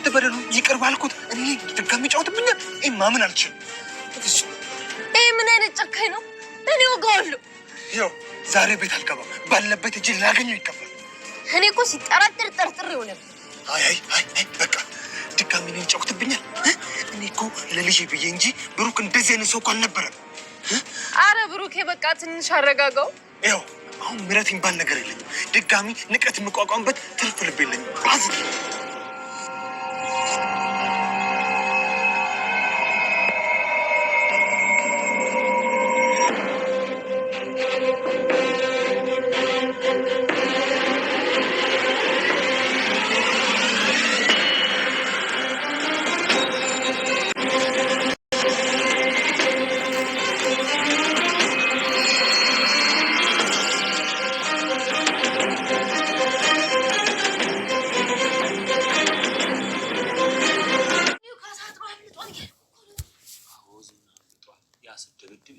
አንተ በደሉ ይቅር ባልኩት እኔ ድጋሚ ጫውትብኛል። ማምን አልችልም። ምን አይነት ጨካኝ ነው? እኔ ወጋዋለሁ። ይኸው ዛሬ ቤት አልገባም። ባለበት እጅ ላገኘው ይገባል። እኔ እኮ ሲጠራጥር ጠርጥር ይሆናል። አይ በቃ ድጋሚ እኔን ጫውትብኛል። እኔ እኮ ለልጄ ብዬ እንጂ ብሩክ እንደዚህ አይነት ሰው እኮ አልነበረም። አረ ብሩኬ በቃ ትንሽ አረጋጋው። ይኸው አሁን ምሕረት የሚባል ነገር የለኝም። ድጋሚ ንቀት የምቋቋምበት ትርፍ ልብ የለኝም። አዝግ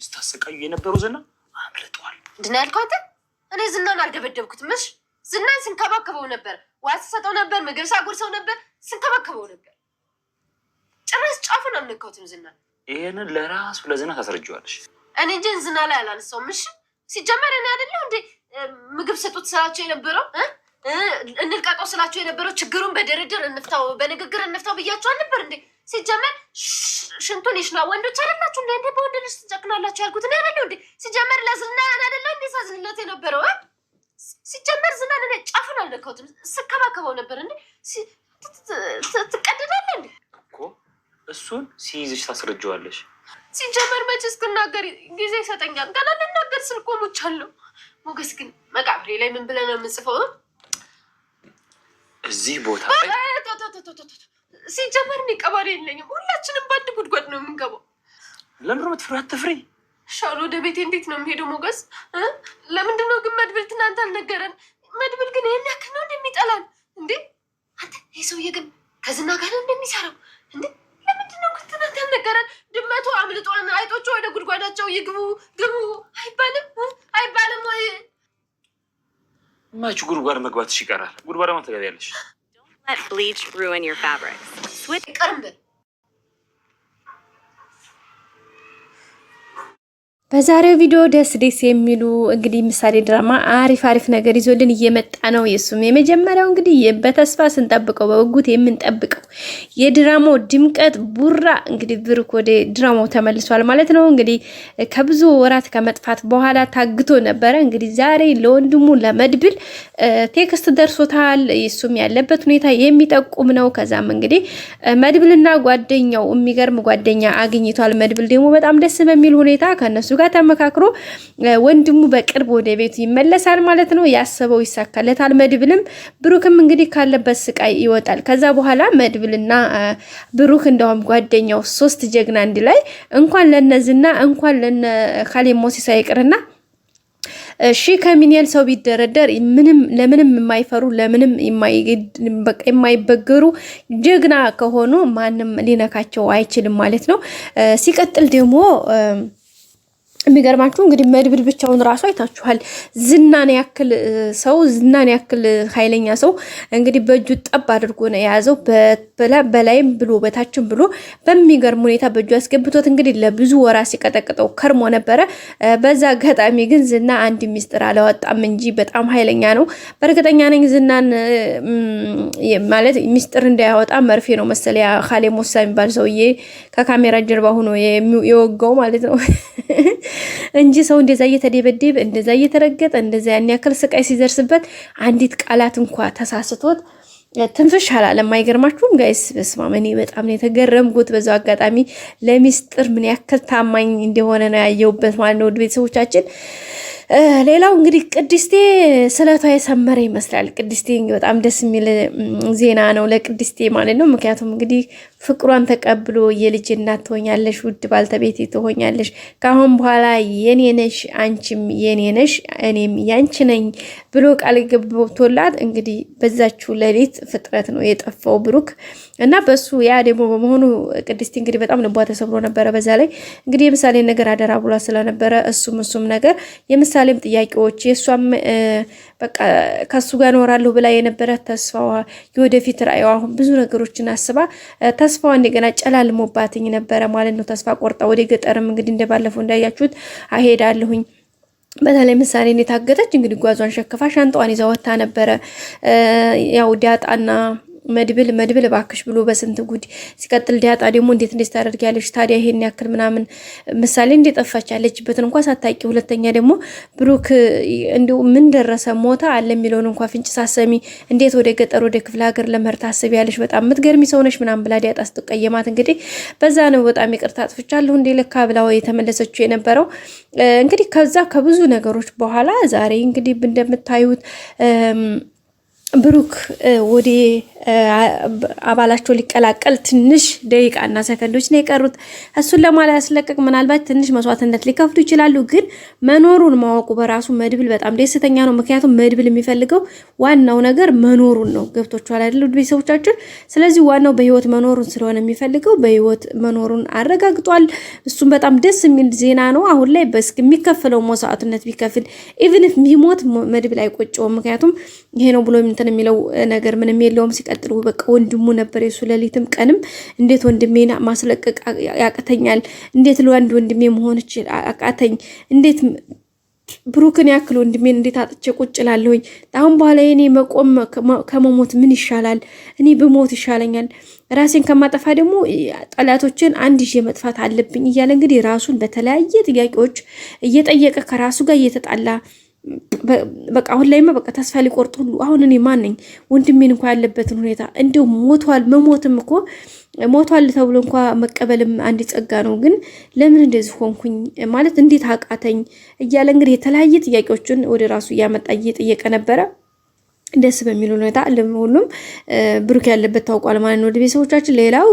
ስታሰቃዩ የነበረው ዝና አምልጧል። ምንድን ነው ያልኳት? እኔ ዝናን አልደበደብኩትም። እሺ ዝናን ስንከባከበው ነበር፣ ዋስ ሰጠው ነበር፣ ምግብ ሳጎርሰው ነበር፣ ስንከባከበው ነበር። ጭራሽ ጫፉን አልነካሁትም ዝናን። ይሄንን ለራሱ ለዝና ታስረጃዋለሽ። እኔ እንጂ ዝና ላይ አላነሳውም። እሺ ሲጀመር እኔ አይደለሁ እንዴ ምግብ ሰጡት ስላቸው የነበረው እንልቀቀው ስላቸው የነበረው ችግሩን በድርድር እንፍታው በንግግር እንፍታው ብያቸዋል ነበር እንዴ? ሲጀመር ሽንቱን ይሽና ወንዶች አይደላችሁ እንዴ? እንዴ በወንድ ልጅ ትጨክናላችሁ ያልኩት እኔ አይደለሁ እንዴ? ሲጀመር ለዝና አይደለሁ እንዴ ሳዝንለት የነበረው? ሲጀመር ዝና እኔ ጫፉን አልነካሁትም፣ ስከባከበው ነበር እንዴ? ትቀደዳለህ እንዴ እኮ እሱን ሲይዝሽ ታስረጃዋለሽ። ሲጀመር መች እስክናገር ጊዜ ይሰጠኛል። ገና ልናገር ስል ቆሞቻለሁ። ሞገስ ግን መቃብሬ ላይ ምን ብለህ ነው የምጽፈው? እዚህ ቦታ ሲጀመር እኔ ቀባሪ የለኝም። ሁላችንም በአንድ ጉድጓድ ነው የምንገባው። ለምንድን ነው የምትፍሪ? አትፍሪ። ሻሎ ወደ ቤቴ እንዴት ነው የሚሄደው? ሞገስ ለምንድን ነው ግን መድብል ትናንት አልነገረን? መድብል ግን ይህን ያክል ነው እንደሚጠላን እንዴ? አንተ ይህ ሰውዬ ግን ከዝና ጋር ነው እንደሚሰራው እንዴ? ለምንድን ነው ግን ትናንት ያልነገረን? ድመቱ አምልጧን፣ አይጦቹ ወደ ጉድጓዳቸው ይግቡ ግቡ አይባልም? አይባልም ወይ? ማች ጉድጓድ መግባትሽ ይቀራል። ጉድጓድ ማ ትገቢያለሽ። Let bleach ruin your fabrics. Switch. በዛሬው ቪዲዮ ደስ የሚሉ እንግዲህ ምሳሌ ድራማ አሪፍ ነገር ይዞልን እየመጣ ነው። የሱም የመጀመሪያው እንግዲህ በተስፋ ስንጠብቀው በውጉት የምንጠብቀው የድራማው ድምቀት ቡራ እንግዲህ ብሩክ ወደ ድራማው ተመልሷል ማለት ነው። እንግዲህ ከብዙ ወራት ከመጥፋት በኋላ ታግቶ ነበረ። እንግዲህ ዛሬ ለወንድሙ ለመድብል ቴክስት ደርሶታል። የሱም ያለበት ሁኔታ የሚጠቁም ነው። ከዛም እንግዲህ መድብልና ጓደኛው የሚገርም ጓደኛ አግኝቷል። መድብል ደግሞ በጣም ደስ በሚል ሁኔታ ከነሱ ጋር ተመካክሮ ወንድሙ በቅርብ ወደ ቤቱ ይመለሳል ማለት ነው። ያሰበው ይሳካለታል። መድብልም ብሩክም እንግዲህ ካለበት ስቃይ ይወጣል። ከዛ በኋላ መድብልና ብሩክ እንደውም ጓደኛው ሶስት ጀግና አንድ ላይ እንኳን ለነዝና እንኳን ለነ ካሌብ ሞሲሳ ይቅርና ከሚኒየል ሰው ቢደረደር ለምንም የማይፈሩ ለምንም የማይበገሩ ጀግና ከሆኑ ማንም ሊነካቸው አይችልም ማለት ነው። ሲቀጥል ደግሞ የሚገርማችሁ እንግዲህ መድብል ብቻውን ራሱ አይታችኋል። ዝናን ያክል ኃይለኛ ሰው እንግዲህ በእጁ ጠብ አድርጎ ነው የያዘው። በላይም ብሎ በታችም ብሎ በሚገርም ሁኔታ በእጁ ያስገብቶት እንግዲህ ለብዙ ወራት ሲቀጠቅጠው ከርሞ ነበረ። በዛ አጋጣሚ ግን ዝና አንድ ሚስጥር አላወጣም እንጂ በጣም ኃይለኛ ነው። በእርግጠኛ ነኝ ዝናን ማለት ሚስጥር እንዳያወጣ መርፌ ነው መሰለኝ ካሌብ ሞሲሳ የሚባል ሰውዬ ከካሜራ ጀርባ ሆኖ የወጋው ማለት ነው እንጂ ሰው እንደዛ እየተደበደበ እንደዛ እየተረገጠ እንደዛ ያን ያክል ስቃይ ሲደርስበት አንዲት ቃላት እንኳን ተሳስቶት ትንፍሽ አላለም። አይገርማችሁም ጋይስ? በስማም እኔ በጣም ነው የተገረምኩት። በዛው አጋጣሚ ለሚስጥር ምን ያክል ታማኝ እንደሆነ ነው ያየሁበት ማለት ነው። ቤተሰቦቻችን ሌላው እንግዲህ ቅድስቴ ስለቷ የሰመረ ይመስላል። ቅድስቴ በጣም ደስ የሚል ዜና ነው ለቅድስቴ ማለት ነው። ምክንያቱም እንግዲህ ፍቅሯን ተቀብሎ የልጅ እናት ትሆኛለሽ፣ ውድ ባልተቤቴ ትሆኛለሽ፣ ከአሁን በኋላ የኔ ነሽ፣ አንቺም የኔ ነሽ፣ እኔም ያንቺ ነኝ ብሎ ቃል ገብቶላት እንግዲህ በዛችው ሌሊት ፍጥረት ነው የጠፋው ብሩክ እና በሱ ያ ደግሞ በመሆኑ ቅድስት እንግዲህ በጣም ልቧ ተሰብሮ ነበረ። በዛ ላይ እንግዲህ የምሳሌ ነገር አደራ ብሏ ስለነበረ እሱም ነገር የምሳሌም ጥያቄዎች የእሷም በቃ ከሱ ጋር እኖራለሁ ብላ የነበረ ተስፋዋ የወደፊት ራዕይዋ አሁን ብዙ ነገሮችን አስባ ተስፋዋ እንደገና ጨላልሞባትኝ ነበረ ማለት ነው። ተስፋ ቆርጣ ወደ ገጠርም እንግዲህ እንደባለፈው እንዳያችሁት አሄዳለሁኝ በተለይ ምሳሌ እንደታገተች እንግዲህ ጓዟን ሸክፋ ሻንጣዋን ይዛ ወጣ ነበረ። ያው ዳጣና መድብል ባክሽ ብሎ በስንት ጉድ ሲቀጥል ዳጣ ደግሞ እንዴት ታደርጊያለሽ ታዲያ ይሄን ያክል ምናምን ምሳሌ እንደጠፋች ያለችበትን እንኳን ሳታቂ፣ ሁለተኛ ደግሞ ብሩክ እንደው ምን ደረሰ ሞታ አለ የሚለውን እንኳን ፍንጭ ሳሰሚ እንዴት ወደ ገጠር ወደ ክፍለ ሀገር ለመሄድ ታስቢያለሽ በጣም የምትገርሚ ሰው ነሽ ምናምን ብላ ዳጣ ስትቀየማት እንግዲህ በዛ ነው በጣም ይቅርታ አጥፍቻለሁ እንዴ ለካ ብላ የተመለሰችው የነበረው። እንግዲህ ከዛ ከብዙ ነገሮች በኋላ ዛሬ እንግዲህ እንደምታዩት ብሩክ ወደ አባላቸው ሊቀላቀል ትንሽ ደቂቃና ሰከንዶች ነው የቀሩት። እሱን ለማላስለቀቅ ምናልባት ትንሽ መስዋዕትነት ሊከፍሉ ይችላሉ፣ ግን መኖሩን ማወቁ በራሱ መድብል በጣም ደስተኛ ነው። ምክንያቱም መድብል የሚፈልገው ዋናው ነገር መኖሩን ነው። ገብቶችኋል አይደል ቤተሰቦቻችን? ስለዚህ ዋናው በህይወት መኖሩን ስለሆነ የሚፈልገው በህይወት መኖሩን አረጋግጧል። እሱም በጣም ደስ የሚል ዜና ነው። አሁን ላይ በስክ የሚከፈለው መስዋዕትነት ቢከፍል ኢቭን ኢፍ ቢሞት መድብል አይቆጨውም። ምክንያቱም ይሄ ነው ብሎ እንትን የሚለው ነገር ምንም የለውም። ሲቀጥሉ በቃ ወንድሙ ነበር የሱ ሌሊትም ቀንም እንዴት ወንድሜን ማስለቀቅ ያቅተኛል፣ እንዴት ለወንድ ወንድሜ መሆን አቃተኝ፣ እንዴት ብሩክን ያክል ወንድሜን እንዴት አጥቼ ቁጭ እላለሁኝ? አሁን በኋላ እኔ መቆም ከመሞት ምን ይሻላል? እኔ ብሞት ይሻለኛል፣ ራሴን ከማጠፋ ደግሞ ጠላቶችን አንድ ይዤ መጥፋት አለብኝ እያለ እንግዲህ ራሱን በተለያየ ጥያቄዎች እየጠየቀ ከራሱ ጋር እየተጣላ በቃ አሁን ላይማ በቃ ተስፋ ሊቆርጥ ሁሉ አሁን እኔ ማን ነኝ ወንድሜን እንኳን ያለበትን ሁኔታ እንደው ሞቷል፣ መሞትም እኮ ሞቷል ተብሎ እንኳን መቀበልም አንድ ጸጋ ነው። ግን ለምን እንደዚህ ሆንኩኝ ማለት እንዴት አቃተኝ እያለ እንግዲህ የተለያየ ጥያቄዎችን ወደ ራሱ እያመጣ እየጠየቀ ነበረ። ደስ በሚል ሁኔታ ሁሉም ብሩክ ያለበት ታውቋል ማለት ነው። ቤተሰቦቻችን ሌላው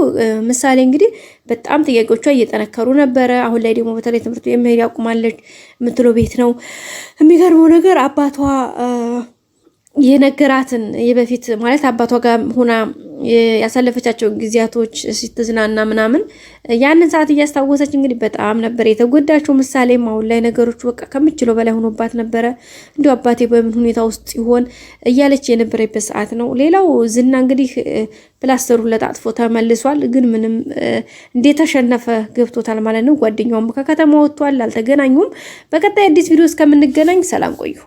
ምሳሌ እንግዲህ በጣም ጥያቄዎቿ እየጠነከሩ ነበረ። አሁን ላይ ደግሞ በተለይ ትምህርት ቤት መሄድ ያቁማለች የምትለው ቤት ነው። የሚገርመው ነገር አባቷ የነገራትን የበፊት ማለት አባቷ ጋር ሆና ያሳለፈቻቸው ጊዜያቶች ስትዝናና ምናምን ያንን ሰዓት እያስታወሰች እንግዲህ በጣም ነበር የተጎዳቸው። ምሳሌም አሁን ላይ ነገሮች በቃ ከምችለው በላይ ሆኖባት ነበረ። እንዲሁ አባቴ በምን ሁኔታ ውስጥ ይሆን እያለች የነበረበት ሰዓት ነው። ሌላው ዝና እንግዲህ ፕላስተሩ ለጣጥፎ ተመልሷል። ግን ምንም እንደተሸነፈ ገብቶታል ማለት ነው። ጓደኛውም ከከተማ ወጥቷል፣ አልተገናኙም። በቀጣይ አዲስ ቪዲዮ እስከምንገናኝ ሰላም ቆዩ።